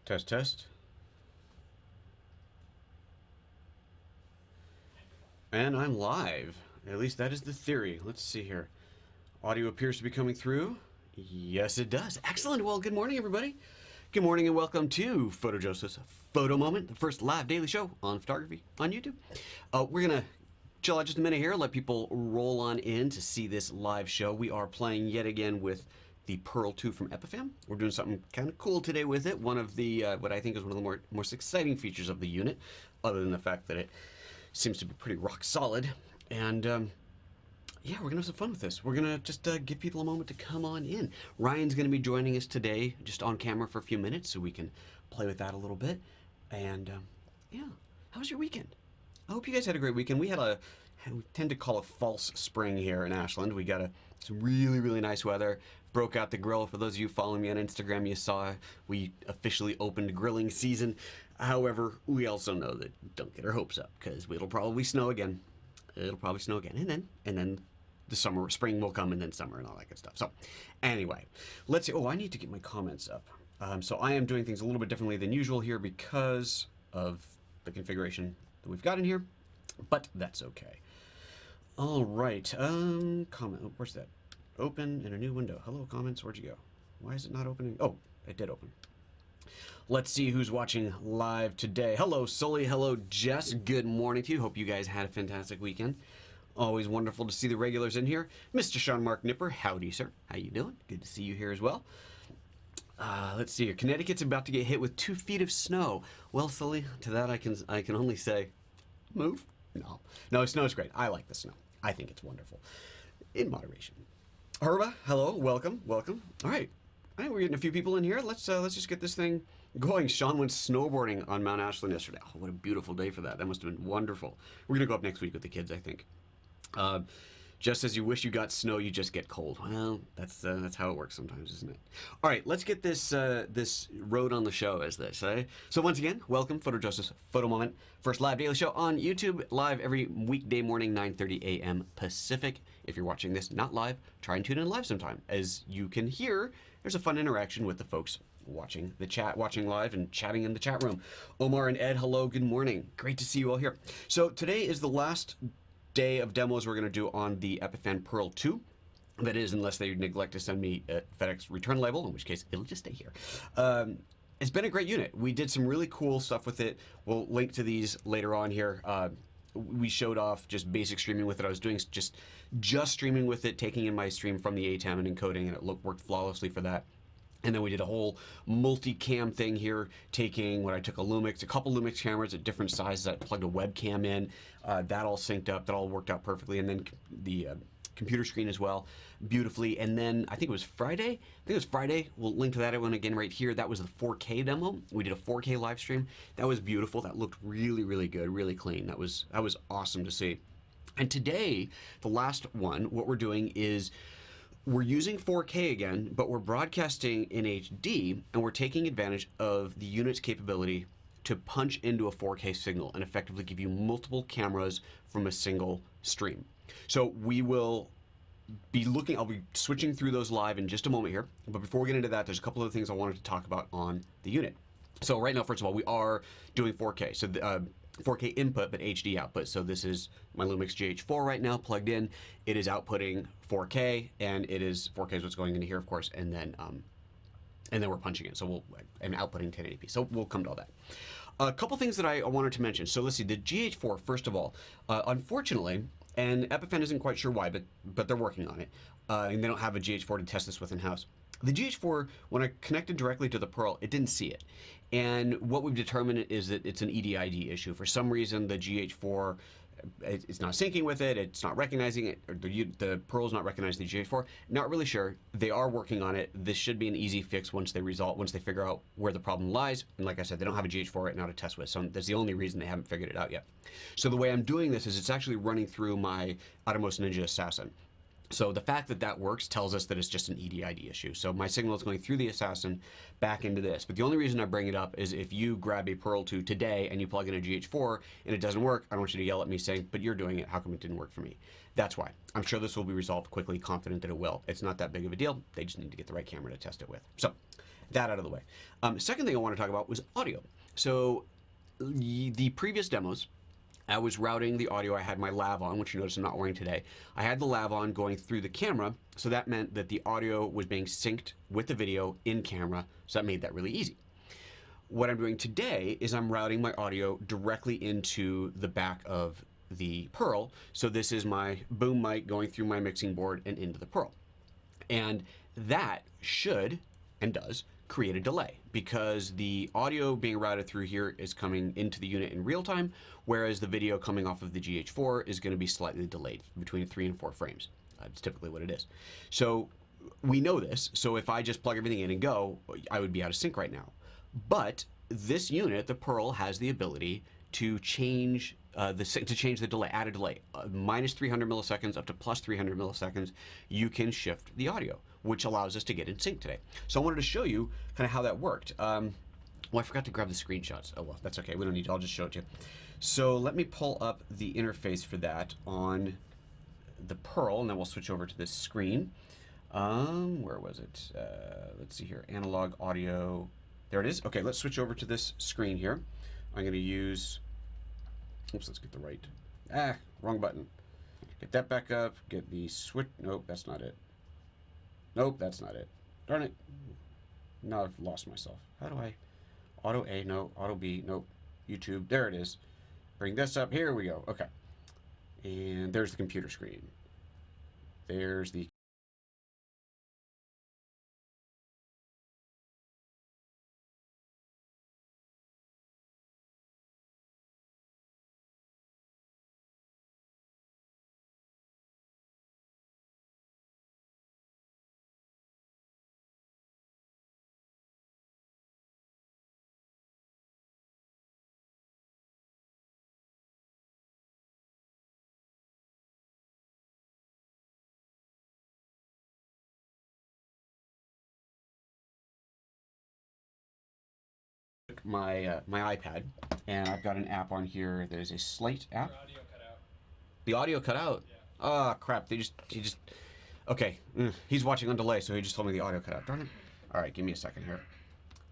Test, test. And I'm live. At least that is the theory. Let's see here. Audio appears to be coming through. Yes, it does. Excellent. Well, good morning, everybody. Good morning and welcome to PhotoJoseph's Photo Moment, the first live daily show on photography on YouTube. We're going to chill out just a minute here, let people roll on in to see this live show. We are playing yet again with the Pearl-2 from Epiphan. We're doing something kind of cool today with it. One of the, what I think is one of the most exciting features of the unit, other than the fact that it seems to be pretty rock solid. And yeah, we're gonna have some fun with this. We're gonna just give people a moment to come on in. Ryan's gonna be joining us today, just on camera for a few minutes, so we can play with that a little bit. And yeah, how was your weekend? I hope you guys had a great weekend. We tend to call a false spring here in Ashland. We got some really, really nice weather. Broke out the grill. For those of you following me on Instagram, you saw we officially opened grilling season. However, we also know that don't get our hopes up, because it'll probably snow again. It'll probably snow again, and then the spring will come, and then summer and all that good stuff. So anyway, let's see. Oh, I need to get my comments up. So I am doing things a little bit differently than usual here because of the configuration that we've got in here, but that's okay. All right. Comment. Oh, where's that? Open in a new window. Hello, comments. Where'd you go? Why is it not opening? Oh, it did open. Let's see who's watching live today. Hello, Sully. Hello, Jess. Good morning to you. Hope you guys had a fantastic weekend. Always wonderful to see the regulars in here. Mr. Sean Mark Nipper. Howdy, sir. How you doing? Good to see you here as well. Let's see here. Connecticut's about to get hit with 2 feet of snow. Well, Sully, to that I can only say, move. No, snow's great. I like the snow. I think it's wonderful. In moderation. Herba, hello, welcome. All right, we're getting a few people in here. Let's just get this thing going. Sean went snowboarding on Mount Ashland yesterday. Oh, what a beautiful day for that. That must have been wonderful. We're gonna go up next week with the kids, I think. Just as you wish you got snow, you just get cold. Well, that's how it works sometimes, isn't it? All right, let's get this this road on the show, as they say. So once again, welcome, PhotoJoseph's Photo Moment, first live daily show on YouTube, live every weekday morning, 9:30 a.m. Pacific. If you're watching this not live, try and tune in live sometime. As you can hear, there's a fun interaction with the folks watching the chat, watching live and chatting in the chat room. Omar and Ed, hello, good morning. Great to see you all here. So today is the last day of demos we're going to do on the Epiphan Pearl-2. That is, unless they neglect to send me a FedEx return label, in which case it'll just stay here. It's been a great unit. We did some really cool stuff with it. We'll link to these later on here. We showed off just basic streaming with it. I was doing just streaming with it, taking in my stream from the ATEM and encoding, and it worked flawlessly for that. And then we did a whole multicam thing here, taking when I took a couple Lumix cameras at different sizes. I plugged a webcam in. That all synced up. That all worked out perfectly. And then the computer screen as well, beautifully. And then I think it was Friday. We'll link to that one again right here. That was the 4K demo. We did a 4K live stream. That was beautiful. That looked really, really good, really clean. That was awesome to see. And today, the last one, what we're doing is we're using 4K again, but we're broadcasting in HD, and we're taking advantage of the unit's capability to punch into a 4K signal and effectively give you multiple cameras from a single stream. So we will be I'll be switching through those live in just a moment here. But before we get into that, there's a couple of things I wanted to talk about on the unit. So right now, first of all, we are doing 4K. So 4K input, but HD output. So this is my Lumix GH4 right now plugged in. It is outputting 4K, and it is 4K is what's going into here, of course, and then we're punching it. So I'm outputting 1080p. So we'll come to all that. A couple things that I wanted to mention. So let's see, the GH4, first of all, unfortunately, and Epiphan isn't quite sure why, but they're working on it, and they don't have a GH4 to test this with in-house. The GH4, when I connected directly to the Pearl, it didn't see it. And what we've determined is that it's an EDID issue. For some reason, the GH4, it's not syncing with it, it's not recognizing it, or the Pearl's not recognizing the GH4. Not really sure. They are working on it. This should be an easy fix once they figure out where the problem lies. And like I said, they don't have a GH4 right now to test with, so that's the only reason they haven't figured it out yet. So the way I'm doing this is it's actually running through my Atomos Ninja Assassin. So the fact that that works tells us that it's just an EDID issue. So my signal is going through the Assassin back into this. But the only reason I bring it up is if you grab a Pearl-2 today and you plug in a GH4 and it doesn't work, I don't want you to yell at me saying, but you're doing it, how come it didn't work for me? That's why. I'm sure this will be resolved quickly, confident that it will. It's not that big of a deal. They just need to get the right camera to test it with. So that out of the way. Second thing I want to talk about was audio. So the previous demos, I was routing the audio. I had my lav on, which you notice I'm not wearing today. I had the lav on going through the camera, so that meant that the audio was being synced with the video in camera, so that made that really easy. What I'm doing today is I'm routing my audio directly into the back of the Pearl. So this is my boom mic going through my mixing board and into the Pearl. And that should, and does, create a delay because the audio being routed through here is coming into the unit in real time, whereas the video coming off of the GH4 is going to be slightly delayed between 3 and 4 frames. It's typically what it is. So we know this. So if I just plug everything in and go, I would be out of sync right now. But this unit, the Pearl, has the ability to change the delay, add a delay, minus 300 milliseconds up to plus 300 milliseconds. You can shift the audio, which allows us to get in sync today. So I wanted to show you kind of how that worked. Well, I forgot to grab the screenshots. Oh well, that's okay. We don't need to. I'll just show it to you. So let me pull up the interface for that on the Pearl, and then we'll switch over to this screen. Where was it? Let's see here. Analog audio. There it is. Okay, let's switch over to this screen here. I'm going to use. Oops, let's get the right. Wrong button. Get that back up. Get the switch. Nope, that's not it. Nope, that's not it. Darn it. Now I've lost myself. How do I? Auto A, no. Auto B, nope. YouTube, there it is. Bring this up. Here we go. Okay. And there's the computer screen. There's the my iPad, and I've got an app on here. There's a Slate app. Your audio cut out. The audio cut out. Yeah. Oh crap! He just. Okay, he's watching on delay, so he just told me the audio cut out. Darn it! All right, give me a second here.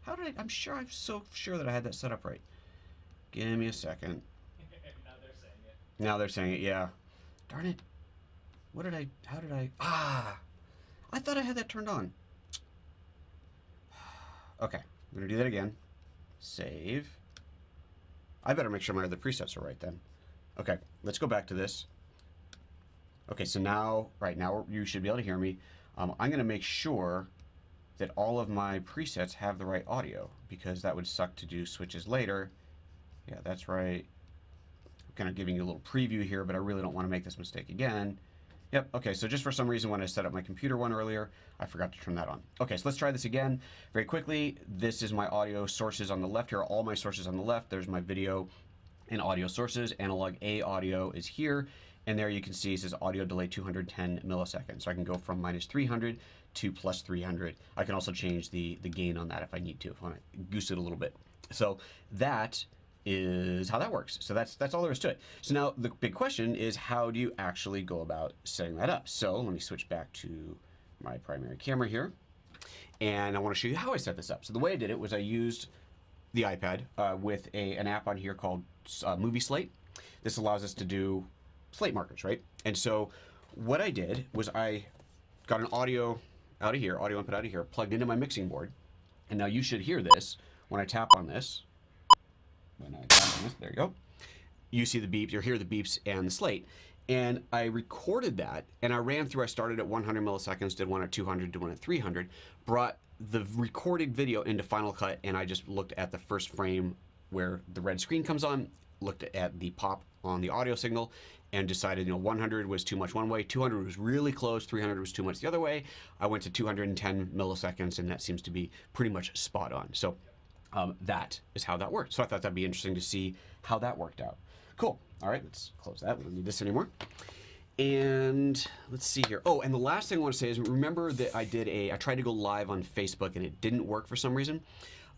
How did I? I'm so sure that I had that set up right. Give me a second. Now they're saying it. Now they're saying it. Yeah. Darn it! What did I? How did I? I thought I had that turned on. Okay, I'm gonna do that again. Save. I better make sure my other presets are right then. Okay, let's go back to this. Okay, so now, right now you should be able to hear me. I'm going to make sure that all of my presets have the right audio because that would suck to do switches later. Yeah, that's right. I'm kind of giving you a little preview here, but I really don't want to make this mistake again. Yep, okay, so just for some reason when I set up my computer one earlier, I forgot to turn that on. Okay, so let's try this again very quickly. This is my audio sources on the left here, all my sources on the left. There's my video and audio sources. Analog A audio is here, and there you can see it says audio delay 210 milliseconds. So I can go from minus 300 to plus 300. I can also change the gain on that if I need to, if I want to goose it a little bit. So that is how that works. So that's all there is to it. So now the big question is, how do you actually go about setting that up? So let me switch back to my primary camera here, and I want to show you how I set this up. So the way I did it was I used the iPad with an app on here called Movie Slate. This allows us to do slate markers, right? And so what I did was I got an audio out of here, audio input out of here, plugged into my mixing board, and now you should hear this when I tap on this. There you go. You see the beeps, you hear the beeps and the slate. And I recorded that, and I ran through. I started at 100 milliseconds, did one at 200, did one at 300, brought the recorded video into Final Cut, and I just looked at the first frame where the red screen comes on, looked at the pop on the audio signal, and decided, 100 was too much one way, 200 was really close, 300 was too much the other way. I went to 210 milliseconds, and that seems to be pretty much spot on. So that is how that worked. So I thought that'd be interesting to see how that worked out. Cool. All right, let's close that. We don't need this anymore. And let's see here. Oh, and the last thing I want to say is, remember that I tried to go live on Facebook and it didn't work for some reason.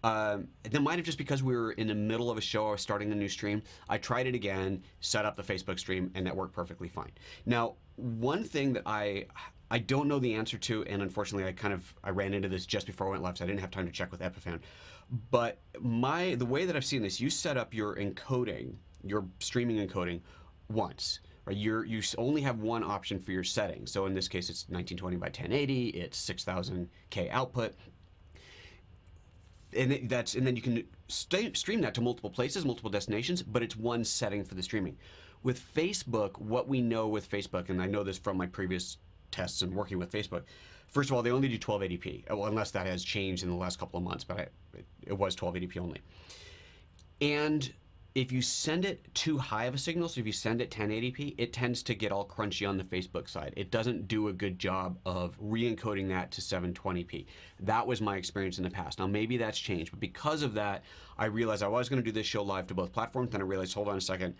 That might have just because we were in the middle of a show. I was starting a new stream. I tried it again, set up the Facebook stream, and that worked perfectly fine. Now, one thing that I I don't know the answer to, and unfortunately I ran into this just before I went live, so I didn't have time to check with Epiphan. But the way that I've seen this, you set up your encoding, your streaming encoding once. Right? You only have one option for your settings. So in this case, it's 1920 by 1080. It's 6000K output, and then you can stream that to multiple places, multiple destinations. But it's one setting for the streaming. With Facebook, what we know with Facebook, and I know this from my previous tests and working with Facebook. First of all, they only do 1280p, well, unless that has changed in the last couple of months. But it was 1280p only. And if you send it too high of a signal, so if you send it 1080p, it tends to get all crunchy on the Facebook side. It doesn't do a good job of re-encoding that to 720p. That was my experience in the past. Now, maybe that's changed, but because of that, I realized I was going to do this show live to both platforms. Then I realized, hold on a second,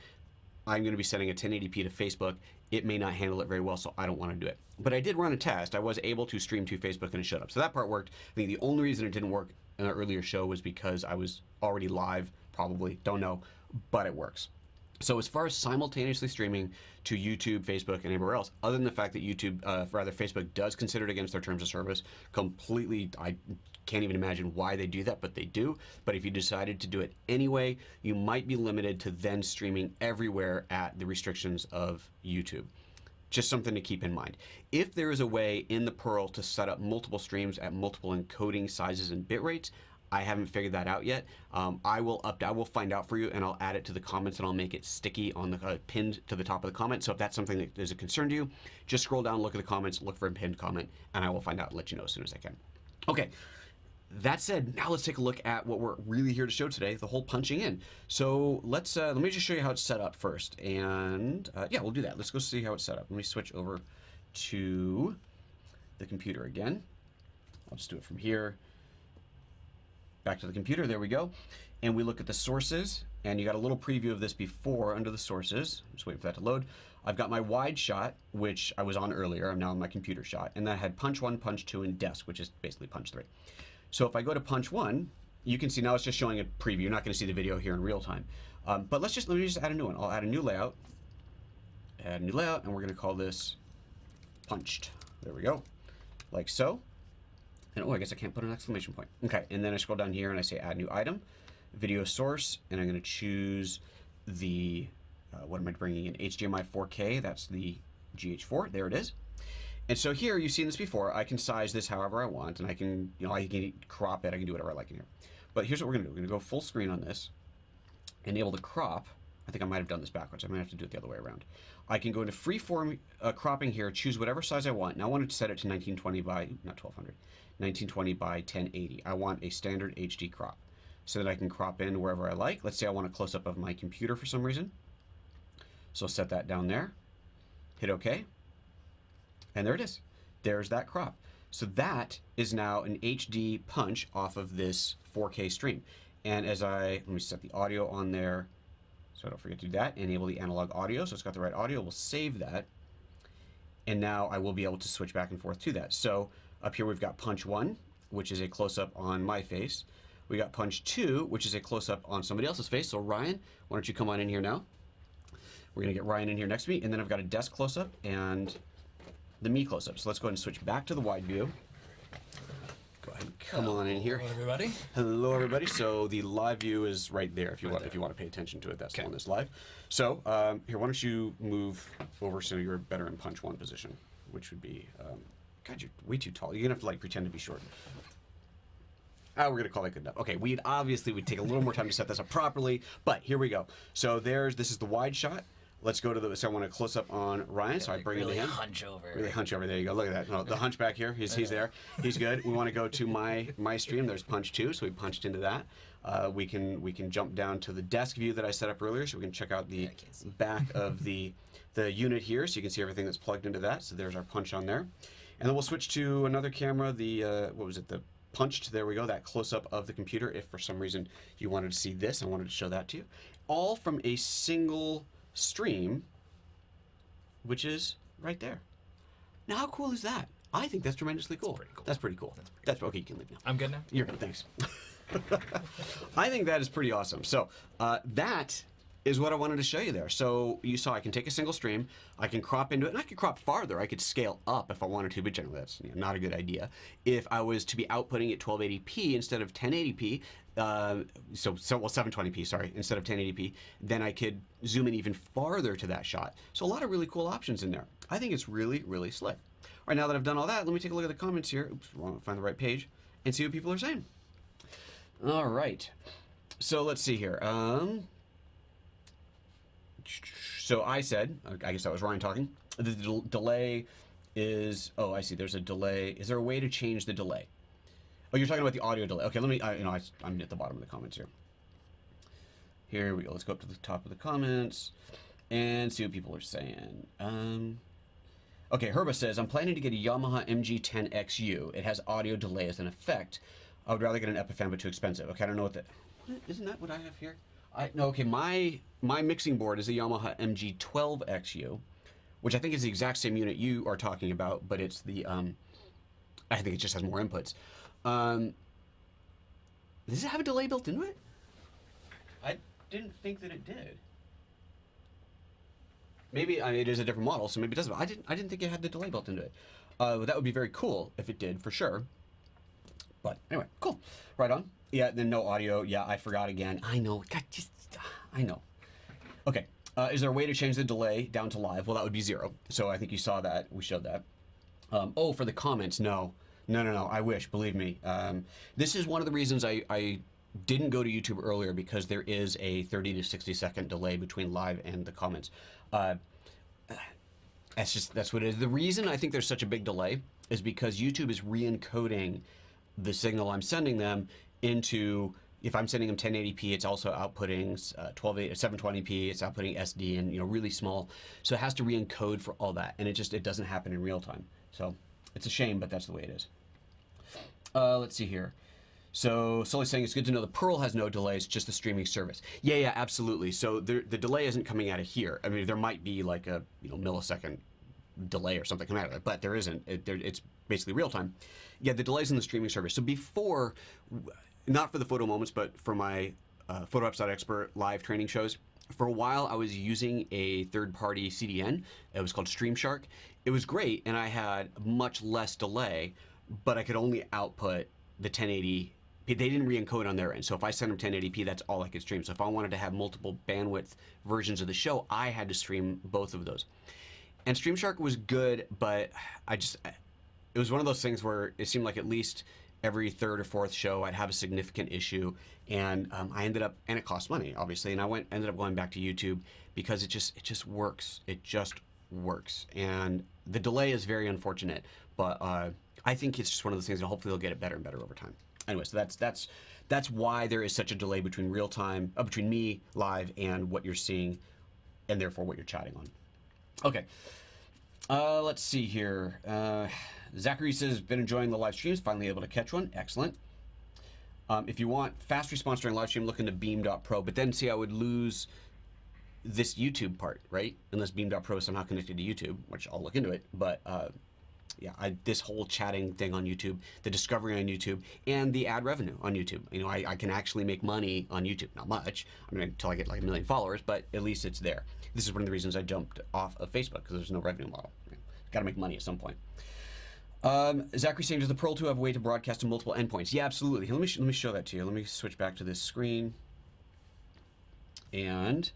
I'm going to be sending a 1080p to Facebook. It may not handle it very well, so I don't want to do it. But I did run a test. I was able to stream to Facebook and it showed up. So that part worked. I think the only reason it didn't work in an earlier show was because I was already live, probably, don't know, but it works. So as far as simultaneously streaming to YouTube, Facebook, and everywhere else, other than the fact that Facebook does consider it against their terms of service, completely, I can't even imagine why they do that, but they do. But if you decided to do it anyway, you might be limited to then streaming everywhere at the restrictions of YouTube. Just something to keep in mind. If there is a way in the Pearl to set up multiple streams at multiple encoding sizes and bit rates, I haven't figured that out yet. I will find out for you, and I'll add it to the comments, and I'll make it sticky on the pinned to the top of the comment. So if that's something that is a concern to you, just scroll down, look at the comments, look for a pinned comment, and I will find out and let you know as soon as I can. Okay. That said, now let's take a look at what we're really here to show today, the whole punching in. So let me just show you how it's set up first. And yeah, we'll do that. Let's go see how it's set up. Let me switch over to the computer again. I'll just do it from here. Back to the computer, there we go. And we look at the sources, and you got a little preview of this before under the sources. I'm just waiting for that to load. I've got my wide shot, which I was on earlier. I'm now on my computer shot. And that had punch 1, punch 2, and desk, which is basically punch 3. So if I go to punch 1, you can see now it's just showing a preview. You're not going to see the video here in real time. But let me just add a new one. I'll add a new layout. Add a new layout, and we're going to call this punched. There we go. Like so. And oh, I guess I can't put an exclamation point. Okay, and then I scroll down here and I say add new item, video source, and I'm going to choose the, what am I bringing in? HDMI 4K, that's the GH4, there it is. And so here, you've seen this before, I can size this however I want, and I can crop it, I can do whatever I like in here. But here's what we're going to do. We're going to go full screen on this, enable the crop. I think I might have done this backwards. I might have to do it the other way around. I can go into freeform cropping here, choose whatever size I want. Now I want to set it to 1920 by, not 1200, 1920 by 1080. I want a standard HD crop so that I can crop in wherever I like. Let's say I want a close-up of my computer for some reason. So I'll set that down there, hit OK, and there it is. There's that crop. So that is now an HD punch off of this 4K stream. And let me set the audio on there so I don't forget to do that. Enable the analog audio, so it's got the right audio. We'll save that. And now I will be able to switch back and forth to that. So up here we've got punch 1, which is a close-up on my face. We got punch 2, which is a close-up on somebody else's face. So Ryan, why don't you come on in here now? We're going to get Ryan in here next to me. And then I've got a desk close-up and the me close-up. So let's go ahead and switch back to the wide view. Go ahead and come on in here. Hello, everybody. Hello, everybody. So the live view is right there. If you want to pay attention to it, that's the one that's live. So here, why don't you move over so you're better in punch 1 position, which would be, God, you're way too tall. You're gonna have to like pretend to be short. We're gonna call that good enough. Okay, we'd take a little more time to set this up properly, but here we go. So this is the wide shot. Let's go to so I want to close up on Ryan, so I bring it to him. Hunch over. Really hunch over. There you go. Look at that. No, the hunchback here. He's there. He's good. We want to go to my stream. There's punch 2, so we punched into that. We can jump down to the desk view that I set up earlier, so we can check out the back of the unit here, so you can see everything that's plugged into that. So there's our punch on there, and then we'll switch to another camera. The what was it? The punched. There we go. That close up of the computer. If for some reason you wanted to see this, I wanted to show that to you, all from a single stream, which is right there. Now, how cool is that? I think that's tremendously cool. That's pretty cool. That's okay. You can leave now. I'm good now. You're good. Thanks. I think that is pretty awesome. So that is what I wanted to show you there. So you saw I can take a single stream, I can crop into it, and I could crop farther. I could scale up if I wanted to, but generally that's not a good idea. If I was to be outputting at 1280p instead of 1080p, well 720p, sorry, instead of 1080p, then I could zoom in even farther to that shot. So a lot of really cool options in there. I think it's really, really slick. All right, now that I've done all that, let me take a look at the comments here. Oops, wrong, find the right page, and see what people are saying. All right, so let's see here. So I said, I guess that was Ryan talking, the delay is, oh, I see, there's a delay. Is there a way to change the delay? Oh, you're talking about the audio delay. Okay, let me, I'm at the bottom of the comments here. Here we go, let's go up to the top of the comments and see what people are saying. Okay, Herba says, I'm planning to get a Yamaha MG10XU. It has audio delay as an effect. I would rather get an Epiphan, but too expensive. Okay, I don't know what that, isn't that what I have here? No, okay, my mixing board is a Yamaha MG12XU, which I think is the exact same unit you are talking about, but it's the, I think it just has more inputs. Does it have a delay built into it? I didn't think that it did. Maybe it is a different model, so maybe it doesn't. I didn't think it had the delay built into it. That would be very cool if it did, for sure. But anyway, cool. Right on. Yeah, then no audio. Yeah, I forgot again. I know. God, I know. Okay. Is there a way to change the delay down to live? Well, that would be 0. So I think you saw that. We showed that. Oh, for the comments, no. No. I wish, believe me. This is one of the reasons I didn't go to YouTube earlier, because there is a 30 to 60 second delay between live and the comments. That's what it is. The reason I think there's such a big delay is because YouTube is re-encoding the signal I'm sending them into, if I'm sending them 1080p, it's also outputting 720p, it's outputting SD and really small. So it has to re-encode for all that, and it doesn't happen in real time. So it's a shame, but that's the way it is. Let's see here. So Sully's saying it's good to know the Pearl has no delay, it's just the streaming service. Yeah, absolutely. So the delay isn't coming out of here. I mean, there might be like a millisecond delay or something coming out of it, but there isn't. It's basically real time. Yeah, the delay's in the streaming service. So before, not for the photo moments, but for my PhotoApps.expert live training shows, for a while I was using a third-party CDN. It was called StreamShark. It was great, and I had much less delay, but I could only output the 1080. They didn't re-encode on their end. So if I sent them 1080p, that's all I could stream. So if I wanted to have multiple bandwidth versions of the show, I had to stream both of those. And StreamShark was good, but it was one of those things where it seemed like at least every third or fourth show I'd have a significant issue, and I ended up, and it cost money, obviously, and I ended up going back to YouTube because it just works. It just works. And the delay is very unfortunate, but I think it's just one of those things that hopefully they'll get it better and better over time. Anyway, so that's why there is such a delay between real time, between me live and what you're seeing, and therefore what you're chatting on. Okay, let's see here. Zachary says, been enjoying the live streams, finally able to catch one. Excellent. If you want fast response during live stream, look into Beam.pro, but then see, I would lose this YouTube part, right? Unless Beam.pro is somehow connected to YouTube, which I'll look into it, but yeah, this whole chatting thing on YouTube, the discovery on YouTube, and the ad revenue on YouTube. I can actually make money on YouTube. Not much, until I get like 1 million followers, but at least it's there. This is one of the reasons I jumped off of Facebook, because there's no revenue model. Got to make money at some point. Zachary saying, does the Pearl-2 have a way to broadcast to multiple endpoints? Yeah, absolutely. Let me show that to you. Let me switch back to this screen. And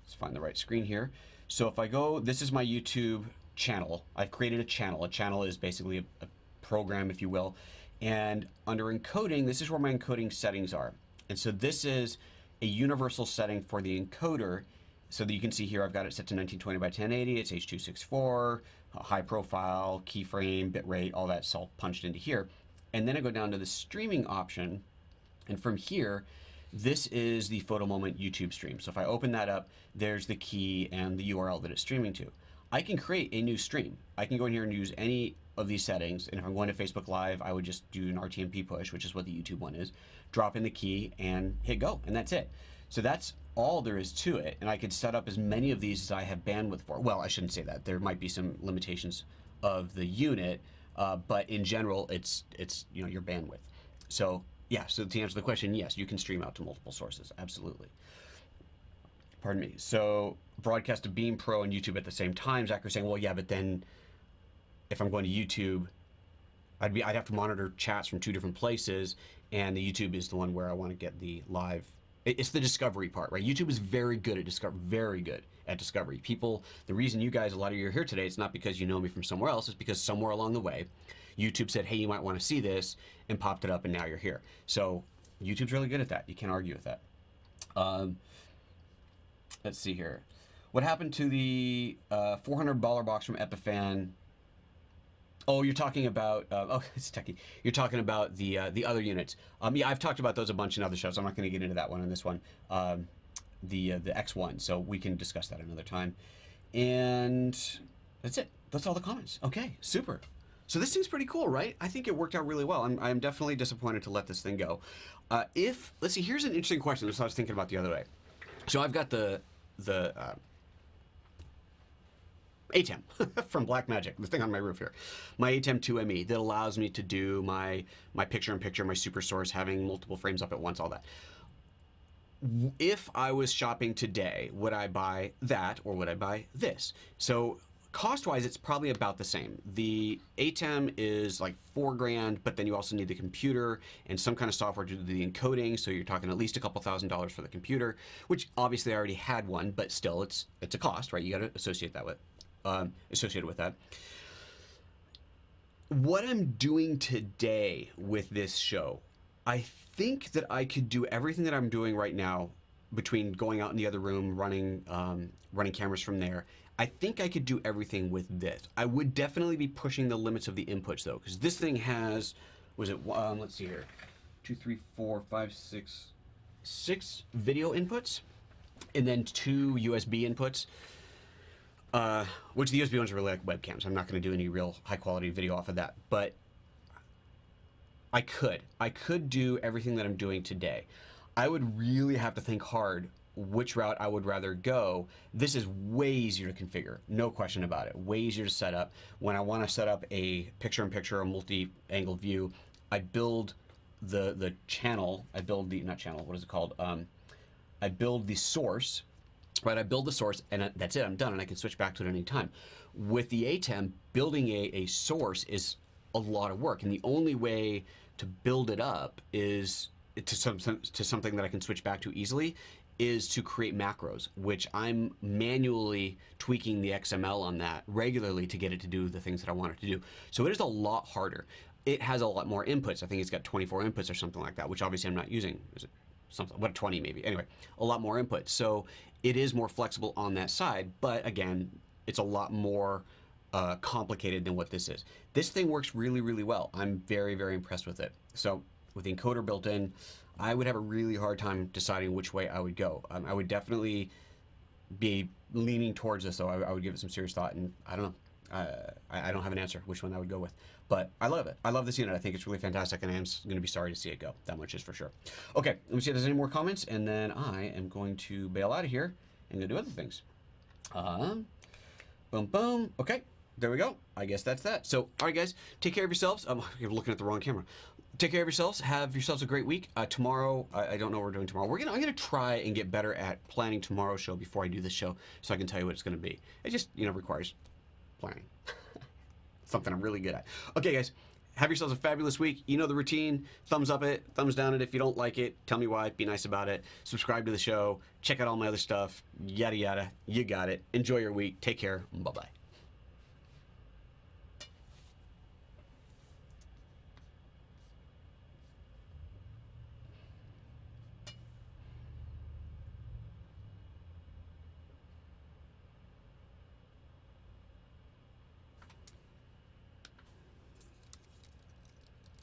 let's find the right screen here. So if I go, this is my YouTube channel. I've created a channel. A channel is basically a program, if you will. And under encoding, this is where my encoding settings are. And so this is a universal setting for the encoder. So that you can see here, I've got it set to 1920 by 1080. It's H.264, high profile, keyframe, bitrate, all that's all punched into here. And then I go down to the streaming option. And from here, this is the Photo Moment YouTube stream. So if I open that up, there's the key and the URL that it's streaming to. I can create a new stream. I can go in here and use any of these settings. And if I'm going to Facebook Live, I would just do an RTMP push, which is what the YouTube one is, drop in the key and hit go, and that's it. So that's all there is to it. And I could set up as many of these as I have bandwidth for. Well, I shouldn't say that. There might be some limitations of the unit, but in general, it's your bandwidth. So yeah, so to answer the question, yes, you can stream out to multiple sources, absolutely. pardon me. So broadcast to Beam Pro and YouTube at the same time. Zachary's saying, well, yeah, but then if I'm going to YouTube, I'd have to monitor chats from two different places, and the YouTube is the one where I want to get the live. It's the discovery part, right? YouTube is very good at discovery. People, the reason you guys, a lot of you are here today, it's not because you know me from somewhere else. It's because somewhere along the way, YouTube said, hey, you might want to see this, and popped it up, and now you're here. So YouTube's really good at that. You can't argue with that. Let's see here. What happened to the $400 box from Epiphan? Oh, you're talking about, oh, it's techie. You're talking about the other units. Yeah, I've talked about those a bunch in other shows. I'm not going to get into that one in this one. The X1, so we can discuss that another time. And that's it. That's all the comments. Okay, super. So this thing's pretty cool, right? I think it worked out really well. I'm definitely disappointed to let this thing go. Let's see, here's an interesting question. This is what I was thinking about the other day. So I've got the ATEM from Blackmagic, the thing on my roof here. My ATEM 2ME that allows me to do my picture-in-picture, my super source, having multiple frames up at once, all that. If I was shopping today, would I buy that or would I buy this? So cost-wise, it's probably about the same. The ATEM is like $4,000, but then you also need the computer and some kind of software to do the encoding. So you're talking at least a couple $1,000s for the computer, which obviously I already had one, but still, it's a cost, right? You got to associate that with. Associated with that. What I'm doing today with this show, I think that I could do everything that I'm doing right now between going out in the other room, running cameras from there. I think I could do everything with this. I would definitely be pushing the limits of the inputs though, because this thing has, let's see here, 2, 3, 4, 5, 6 video inputs, and then 2 USB inputs. Which the USB ones are really like webcams. I'm not going to do any real high quality video off of that, but I could do everything that I'm doing today. I would really have to think hard which route I would rather go. This is way easier to configure, no question about it. Way easier to set up. When I want to set up a picture-in-picture, a multi-angle view, I build the channel. I build the, not channel, what is it called? I build the source. Right, I build the source, and that's it. I'm done, and I can switch back to it at any time. With the ATEM, building a source is a lot of work, and the only way to build it up is to something that I can switch back to easily, is to create macros, which I'm manually tweaking the XML on that regularly to get it to do the things that I want it to do. So it is a lot harder. It has a lot more inputs. I think it's got 24 inputs or something like that, which obviously I'm not using. Is it something? What, 20 maybe? Anyway, a lot more inputs. So it is more flexible on that side, but again, it's a lot more complicated than what this is. This thing works really, really well. I'm very, very impressed with it. So with the encoder built in, I would have a really hard time deciding which way I would go. I would definitely be leaning towards this, though. I would give it some serious thought, and I don't know. I don't have an answer which one I would go with. But I love it. I love this unit. I think it's really fantastic, and I am going to be sorry to see it go. That much is for sure. Okay, let me see if there's any more comments, and then I am going to bail out of here and go do other things. Boom, boom. Okay, there we go. I guess that's that. So, all right, guys, take care of yourselves. I'm looking at the wrong camera. Take care of yourselves. Have yourselves a great week. Tomorrow, I don't know what we're doing tomorrow. I'm gonna try and get better at planning tomorrow's show before I do this show, so I can tell you what it's gonna be. It just, requires planning. Something I'm really good at. Okay, guys, have yourselves a fabulous week. You know the routine. Thumbs up it, thumbs down it. If you don't like it, tell me why. Be nice about it. Subscribe to the show. Check out all my other stuff. Yada, yada. You got it. Enjoy your week. Take care. Bye-bye.